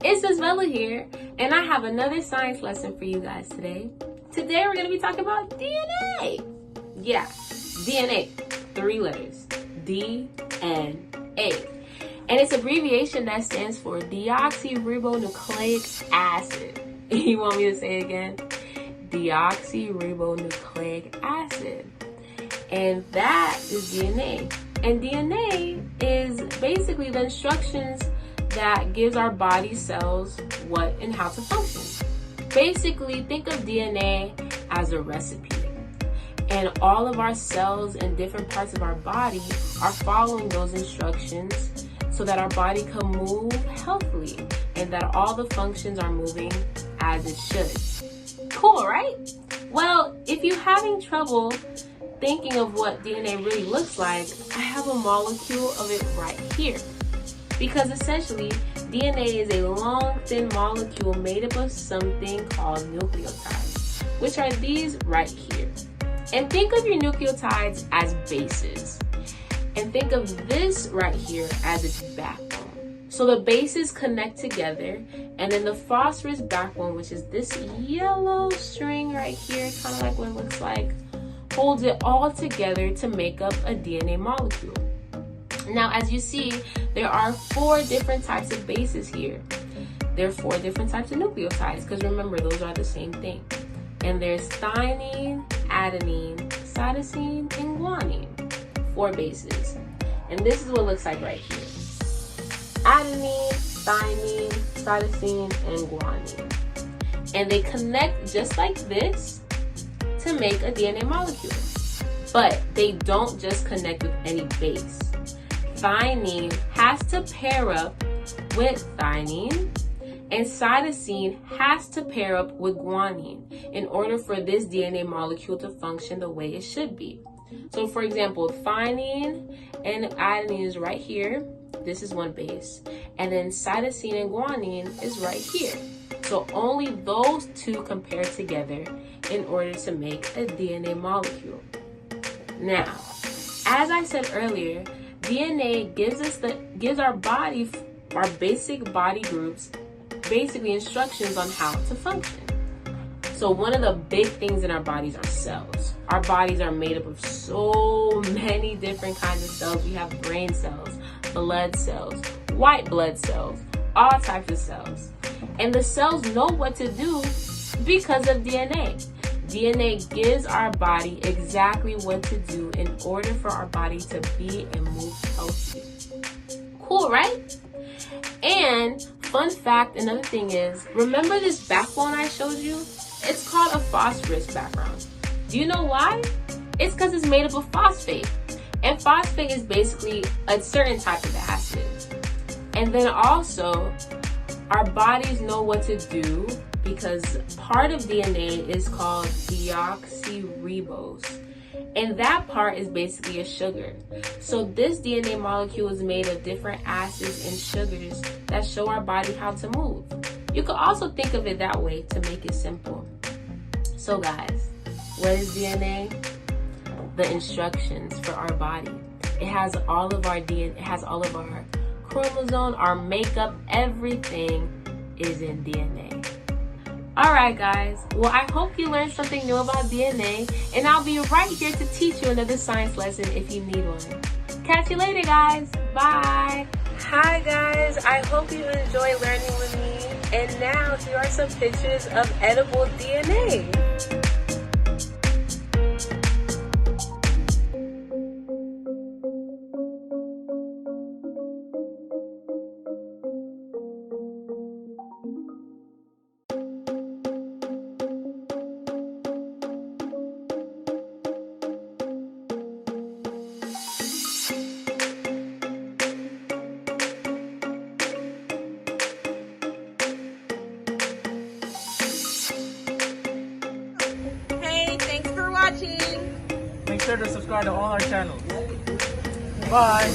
It's Isabella here, and I have another science lesson for you guys today. Today we're going to be talking about DNA. Yeah, DNA, 3 letters, D-N-A. And its abbreviation that stands for deoxyribonucleic acid. You want me to say it again? Deoxyribonucleic acid. And that is DNA. And DNA is basically the instructions that gives our body cells what and how to function. Basically, think of DNA as a recipe. And all of our cells in different parts of our body are following those instructions so that our body can move healthily and that all the functions are moving as it should. Cool, right? Well, if you're having trouble thinking of what DNA really looks like, I have a molecule of it right here. Because essentially, DNA is a long, thin molecule made up of something called nucleotides, which are these right here. And think of your nucleotides as bases. And think of this right here as its backbone. So the bases connect together, and then the phosphorus backbone, which is this yellow string right here, kind of like what it looks like, holds it all together to make up a DNA molecule. Now, as you see, there are 4 different types of bases here. There are 4 different types of nucleotides, because remember, those are the same thing. And there's thymine, adenine, cytosine, and guanine. 4 bases. And this is what it looks like right here. Adenine, thymine, cytosine, and guanine. And they connect just like this to make a DNA molecule. But they don't just connect with any base. Thymine has to pair up with thymine, and cytosine has to pair up with guanine in order for this DNA molecule to function the way it should be. So for example, thymine and adenine is right here. This is one base. And then cytosine and guanine is right here. So only those 2 can pair together in order to make a DNA molecule. Now, as I said earlier, DNA gives our body, our basic body groups, basically instructions on how to function. So one of the big things in our bodies are cells. Our bodies are made up of so many different kinds of cells. We have brain cells, blood cells, white blood cells, all types of cells. And the cells know what to do because of DNA. DNA gives our body exactly what to do in order for our body to be and move healthy. Cool, right? And fun fact, another thing is, remember this backbone I showed you? It's called a phosphorus background. Do you know why? It's because it's made up of phosphate. And phosphate is basically a certain type of acid. And then also, our bodies know what to do because part of DNA is called deoxyribose. And that part is basically a sugar. So this DNA molecule is made of different acids and sugars that show our body how to move. You could also think of it that way to make it simple. So guys, what is DNA? The instructions for our body. It has all of our DNA, it has all of our chromosome, our makeup, everything is in DNA. Alright guys, well I hope you learned something new about DNA, and I'll be right here to teach you another science lesson if you need one. Catch you later guys, bye! Hi guys, I hope you enjoy learning with me, and now here are some pictures of edible DNA. Make sure to subscribe to all our channels. Bye.